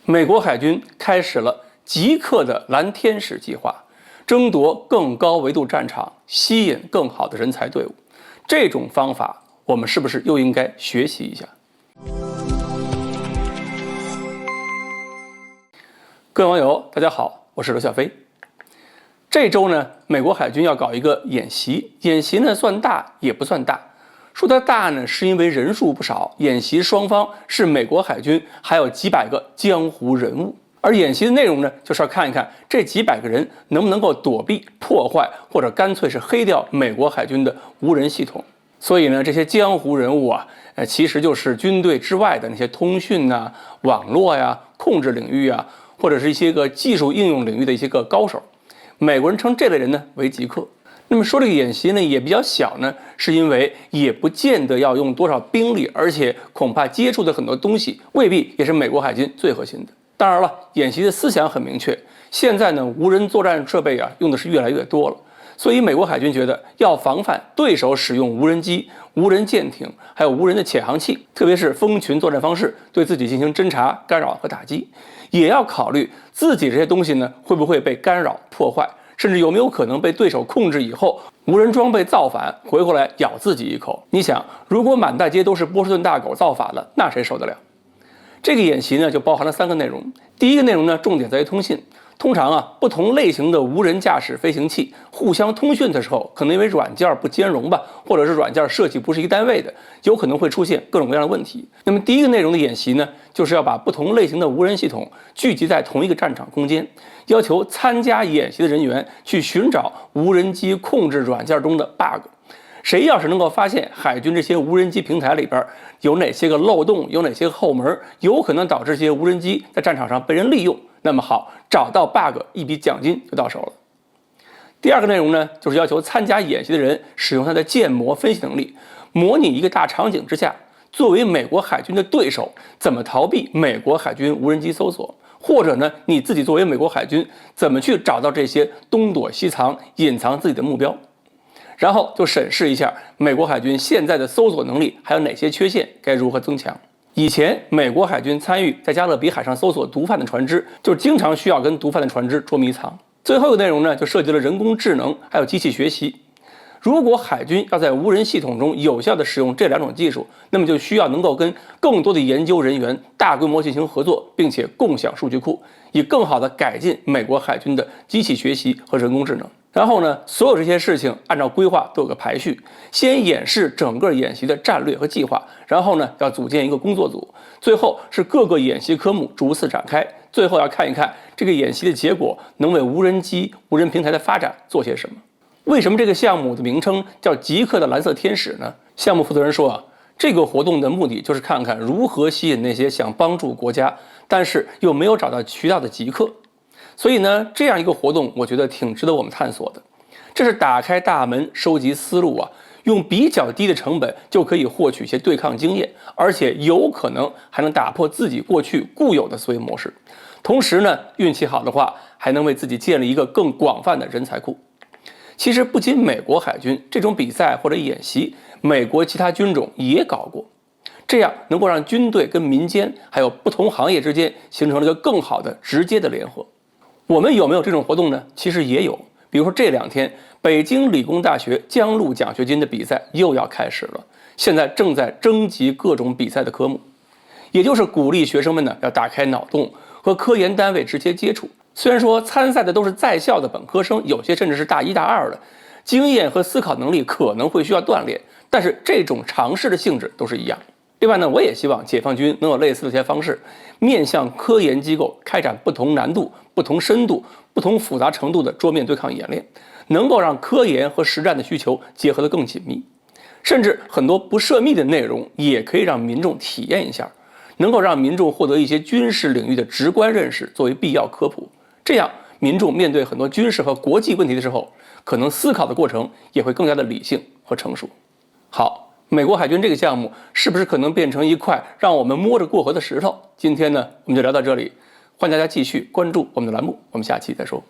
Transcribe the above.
美国海军开始了极客的蓝天使计划，争夺更高维度战场，吸引更好的人才队伍。这种方法，我们是不是又应该学习一下？各位网友，大家好，我是刘小飞。这周呢，美国海军要搞一个演习，演习呢算大也不算大。说它大呢，是因为人数不少，演习双方是美国海军还有几百个江湖人物。而演习的内容呢，就是要看一看这几百个人能不能够躲避、破坏，或者干脆是黑掉美国海军的无人系统。所以呢，这些江湖人物啊，其实就是军队之外的那些通讯啊、网络呀、控制领域啊，或者是一些个技术应用领域的一些个高手。美国人称这类人呢为极客。那么说这个演习呢也比较小呢，是因为也不见得要用多少兵力，而且恐怕接触的很多东西未必也是美国海军最核心的。当然了，演习的思想很明确，现在呢无人作战设备啊用的是越来越多了，所以美国海军觉得要防范对手使用无人机、无人舰艇还有无人的潜航器，特别是蜂群作战方式对自己进行侦察、干扰和打击，也要考虑自己这些东西呢会不会被干扰破坏，甚至有没有可能被对手控制以后，无人装备造反回过来咬自己一口。你想，如果满大街都是波士顿大狗造反了，那谁受得了？这个演习呢就包含了3个内容。第一个内容呢，重点在于通信。通常啊，不同类型的无人驾驶飞行器互相通讯的时候，可能因为软件不兼容吧，或者是软件设计不是一单位的，有可能会出现各种各样的问题。那么第一个内容的演习呢，就是要把不同类型的无人系统聚集在同一个战场空间，要求参加演习的人员去寻找无人机控制软件中的 bug。谁要是能够发现海军这些无人机平台里边有哪些个漏洞，有哪些个后门，有可能导致这些无人机在战场上被人利用，那么好，找到 bug， 一笔奖金就到手了。第二个内容呢，就是要求参加演习的人使用他的建模分析能力，模拟一个大场景之下，作为美国海军的对手，怎么逃避美国海军无人机搜索，或者呢，你自己作为美国海军，怎么去找到这些东躲西藏、隐藏自己的目标。然后就审视一下美国海军现在的搜索能力还有哪些缺陷，该如何增强。以前美国海军参与在加勒比海上搜索毒贩的船只，就经常需要跟毒贩的船只捉迷藏。最后一个内容呢，就涉及了人工智能还有机器学习。如果海军要在无人系统中有效地使用这2种技术，那么就需要能够跟更多的研究人员大规模进行合作，并且共享数据库，以更好地改进美国海军的机器学习和人工智能。然后呢，所有这些事情按照规划都有个排序，先演示整个演习的战略和计划，然后呢要组建一个工作组，最后是各个演习科目逐次展开，最后要看一看这个演习的结果能为无人机、无人平台的发展做些什么。为什么这个项目的名称叫极客的蓝色天使呢？项目负责人说啊，这个活动的目的就是看看如何吸引那些想帮助国家，但是又没有找到渠道的极客。所以呢，这样一个活动，我觉得挺值得我们探索的。这是打开大门，收集思路啊，用比较低的成本就可以获取一些对抗经验，而且有可能还能打破自己过去固有的思维模式。同时呢，运气好的话，还能为自己建立一个更广泛的人才库。其实不仅美国海军这种比赛或者演习，美国其他军种也搞过，这样能够让军队跟民间还有不同行业之间形成了一个更好的直接的联合。我们有没有这种活动呢？其实也有，比如说这2天，北京理工大学江陆奖学金的比赛又要开始了，现在正在征集各种比赛的科目，也就是鼓励学生们呢要打开脑洞，和科研单位直接接触。虽然说参赛的都是在校的本科生，有些甚至是大1、大2的，经验和思考能力可能会需要锻炼，但是这种尝试的性质都是一样。另外呢，我也希望解放军能有类似的一些方式，面向科研机构开展不同难度、不同深度、不同复杂程度的桌面对抗演练，能够让科研和实战的需求结合得更紧密，甚至很多不涉密的内容也可以让民众体验一下，能够让民众获得一些军事领域的直观认识作为必要科普，这样民众面对很多军事和国际问题的时候，可能思考的过程也会更加的理性和成熟。好，美国海军这个项目是不是可能变成一块让我们摸着过河的石头？今天呢，我们就聊到这里，欢迎大家继续关注我们的栏目，我们下期再说。